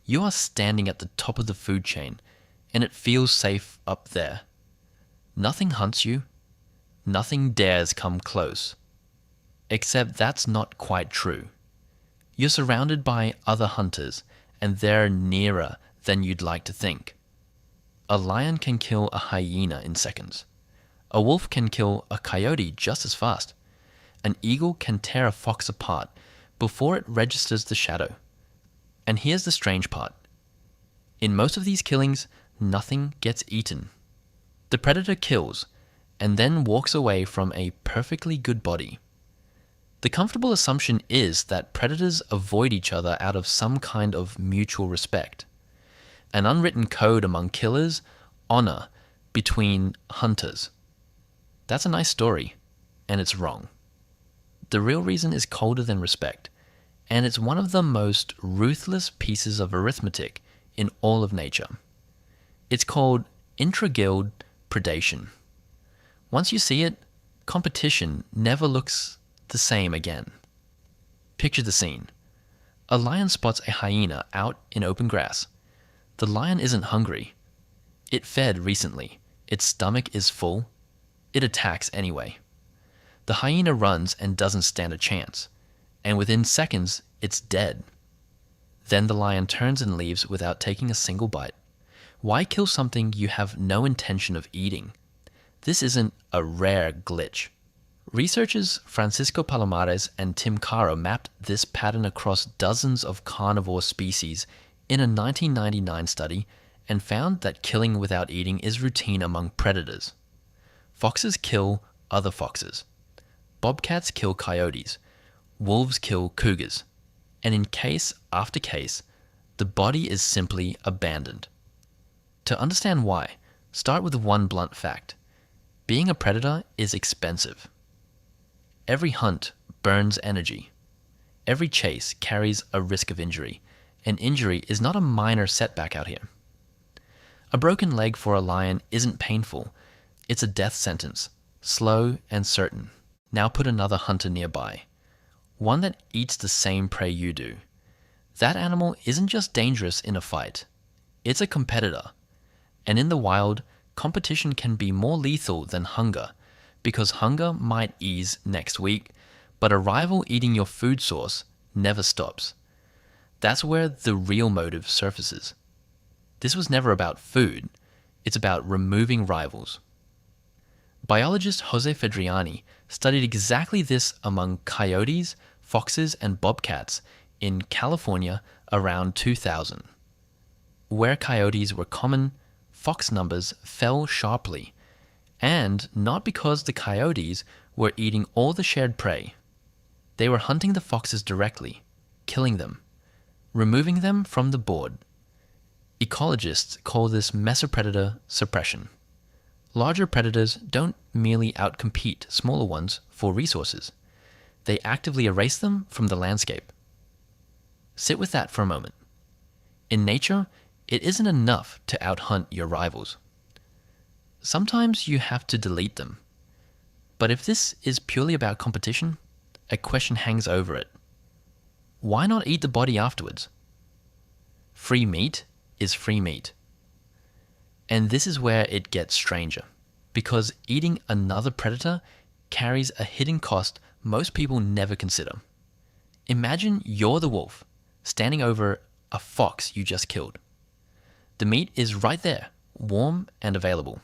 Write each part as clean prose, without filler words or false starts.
You are standing at the top of the food chain, and it feels safe up there. Nothing hunts you. Nothing dares come close. Except that's not quite true. You're surrounded by other hunters, and they're nearer than you'd like to think. A lion can kill a hyena in seconds. A wolf can kill a coyote just as fast. An eagle can tear a fox apart before it registers the shadow. And here's the strange part. In most of these killings, nothing gets eaten. The predator kills, and then walks away from a perfectly good body. The comfortable assumption is that predators avoid each other out of some kind of mutual respect. An unwritten code among killers, honor between hunters. That's a nice story, and it's wrong. The real reason is colder than respect, and it's one of the most ruthless pieces of arithmetic in all of nature. It's called intraguild predation. Once you see it, competition never looks the same again. Picture the scene. A lion spots a hyena out in open grass. The lion isn't hungry. It fed recently. Its stomach is full. It attacks anyway. The hyena runs and doesn't stand a chance, and within seconds, it's dead. Then the lion turns and leaves without taking a single bite. Why kill something you have no intention of eating? This isn't a rare glitch. Researchers Francisco Palomares and Tim Caro mapped this pattern across dozens of carnivore species in a 1999 study and found that killing without eating is routine among predators. Foxes kill other foxes. Bobcats kill coyotes. Wolves kill cougars. And in case after case, the body is simply abandoned. To understand why, start with one blunt fact. Being a predator is expensive. Every hunt burns energy. Every chase carries a risk of injury, and injury is not a minor setback out here. A broken leg for a lion isn't painful. It's a death sentence, slow and certain. Now put another hunter nearby, one that eats the same prey you do. That animal isn't just dangerous in a fight. It's a competitor. And in the wild, competition can be more lethal than hunger, because hunger might ease next week, but a rival eating your food source never stops. That's where the real motive surfaces. This was never about food. It's about removing rivals. Biologist Jose Fedriani studied exactly this among coyotes, foxes, and bobcats in California around 2000. Where coyotes were common, fox numbers fell sharply, and not because the coyotes were eating all the shared prey. They were hunting the foxes directly, killing them, removing them from the board. Ecologists call this mesopredator suppression. Larger predators don't merely outcompete smaller ones for resources. They actively erase them from the landscape. Sit with that for a moment. In nature, it isn't enough to outhunt your rivals. Sometimes you have to delete them. But if this is purely about competition, a question hangs over it. Why not eat the body afterwards? Free meat is free meat. And this is where it gets stranger, because eating another predator carries a hidden cost most people never consider. Imagine you're the wolf, standing over a fox you just killed. The meat is right there, warm and available.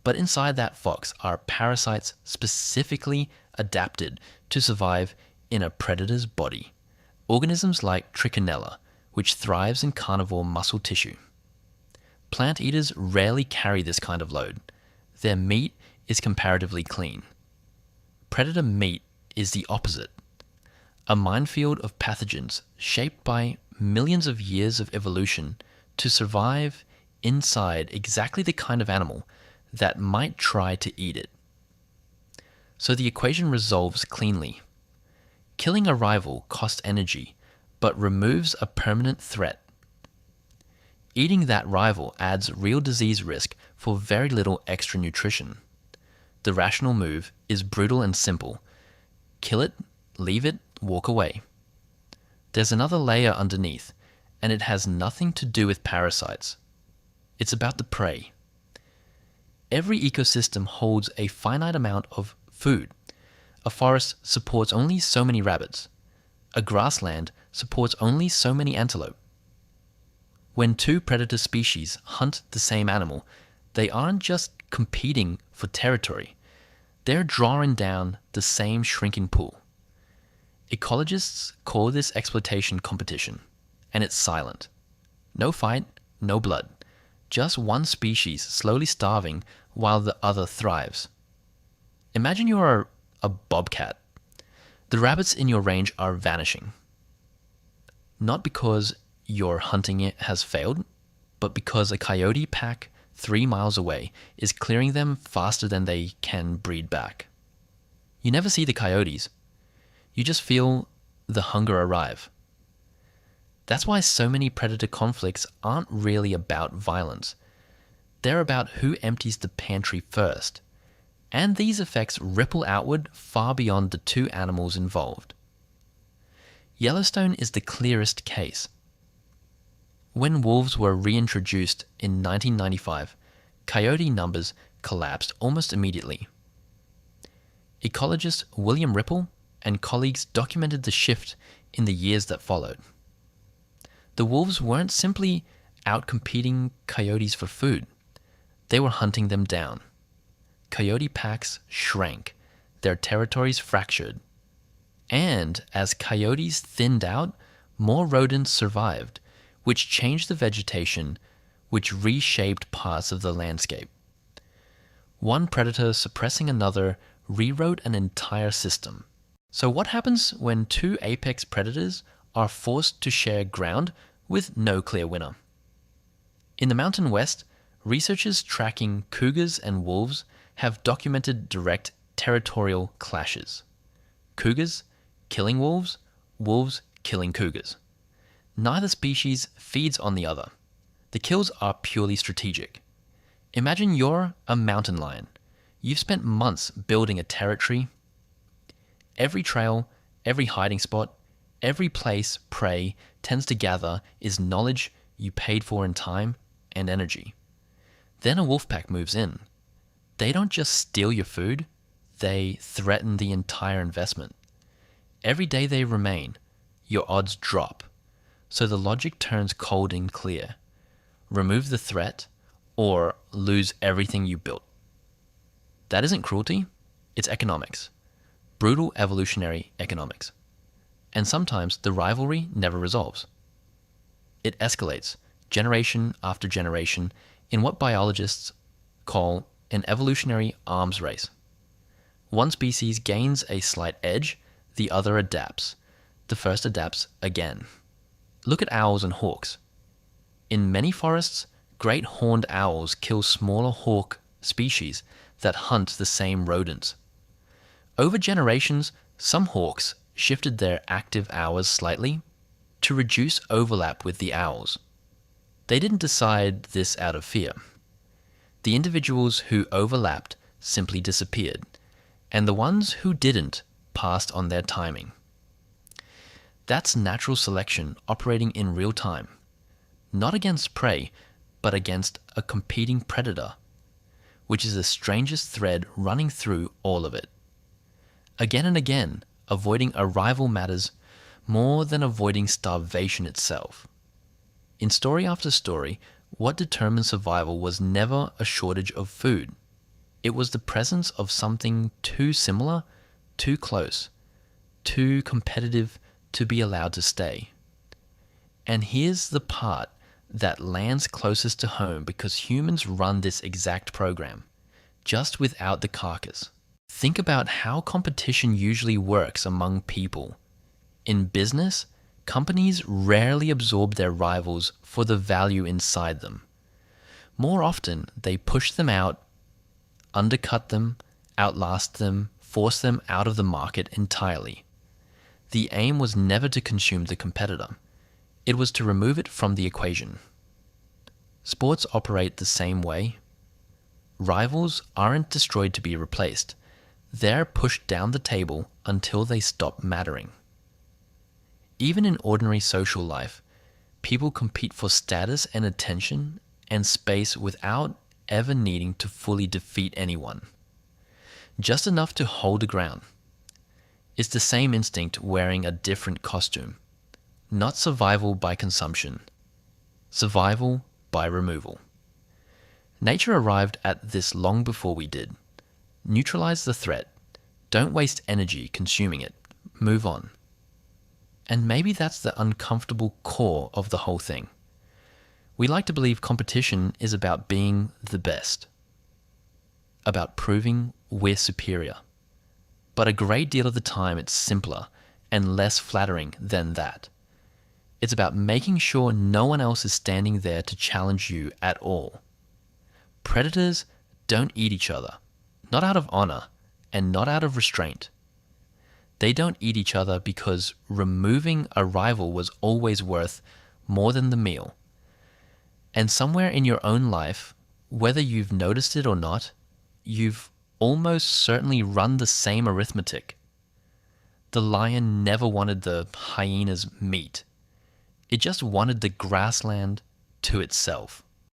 But inside that fox are parasites specifically adapted to survive in a predator's body. Organisms like trichinella, which thrives in carnivore muscle tissue. Plant eaters rarely carry this kind of load. Their meat is comparatively clean. Predator meat is the opposite. A minefield of pathogens shaped by millions of years of evolution to survive inside exactly the kind of animal that might try to eat it. So the equation resolves cleanly. Killing a rival costs energy, but removes a permanent threat. Eating that rival adds real disease risk for very little extra nutrition. The rational move is brutal and simple. Kill it, leave it, walk away. There's another layer underneath, and it has nothing to do with parasites. It's about the prey. Every ecosystem holds a finite amount of food. A forest supports only so many rabbits. A grassland supports only so many antelope. When two predator species hunt the same animal, they aren't just competing for territory. They're drawing down the same shrinking pool. Ecologists call this exploitation competition, and it's silent. No fight, no blood. Just one species slowly starving while the other thrives. Imagine you are a bobcat. The rabbits in your range are vanishing. Not because your hunting it has failed, but because a coyote pack 3 miles away is clearing them faster than they can breed back. You never see the coyotes. You just feel the hunger arrive. That's why so many predator conflicts aren't really about violence. They're about who empties the pantry first. And these effects ripple outward far beyond the two animals involved. Yellowstone is the clearest case. When wolves were reintroduced in 1995, coyote numbers collapsed almost immediately. Ecologist William Ripple and colleagues documented the shift in the years that followed. The wolves weren't simply outcompeting coyotes for food. They were hunting them down. Coyote packs shrank, their territories fractured. And as coyotes thinned out, more rodents survived, which changed the vegetation, which reshaped parts of the landscape. One predator suppressing another rewrote an entire system. So what happens when two apex predators are forced to share ground with no clear winner? In the Mountain West, researchers tracking cougars and wolves have documented direct territorial clashes. Cougars killing wolves, wolves killing cougars. Neither species feeds on the other. The kills are purely strategic. Imagine you're a mountain lion. You've spent months building a territory. Every trail, every hiding spot, every place prey tends to gather is knowledge you paid for in time and energy. Then a wolf pack moves in. They don't just steal your food, they threaten the entire investment. Every day they remain, your odds drop. So the logic turns cold and clear. Remove the threat or lose everything you built. That isn't cruelty, it's economics. Brutal evolutionary economics. And sometimes the rivalry never resolves. It escalates, generation after generation, in what biologists call an evolutionary arms race. One species gains a slight edge, the other adapts. The first adapts again. Look at owls and hawks. In many forests, great horned owls kill smaller hawk species that hunt the same rodents. Over generations, some hawks shifted their active hours slightly to reduce overlap with the owls. They didn't decide this out of fear. The individuals who overlapped simply disappeared, and the ones who didn't passed on their timing. That's natural selection operating in real time, not against prey, but against a competing predator, which is the strangest thread running through all of it. Again and again, avoiding a rival matters more than avoiding starvation itself. In story after story, what determined survival was never a shortage of food. It was the presence of something too similar, too close, too competitive to be allowed to stay. And here's the part that lands closest to home because humans run this exact program, just without the carcass. Think about how competition usually works among people. In business, companies rarely absorb their rivals for the value inside them. More often, they push them out, undercut them, outlast them, force them out of the market entirely. The aim was never to consume the competitor. It was to remove it from the equation. Sports operate the same way. Rivals aren't destroyed to be replaced. They're pushed down the table until they stop mattering. Even in ordinary social life, people compete for status and attention and space without ever needing to fully defeat anyone. Just enough to hold the ground. It's the same instinct wearing a different costume. Not survival by consumption. Survival by removal. Nature arrived at this long before we did. Neutralize the threat. Don't waste energy consuming it. Move on. And maybe that's the uncomfortable core of the whole thing. We like to believe competition is about being the best, about proving we're superior. But a great deal of the time it's simpler and less flattering than that. It's about making sure no one else is standing there to challenge you at all. Predators don't eat each other, not out of honor and not out of restraint. They don't eat each other because removing a rival was always worth more than the meal. And somewhere in your own life, whether you've noticed it or not, you've almost certainly run the same arithmetic. The lion never wanted the hyena's meat. It just wanted the grassland to itself.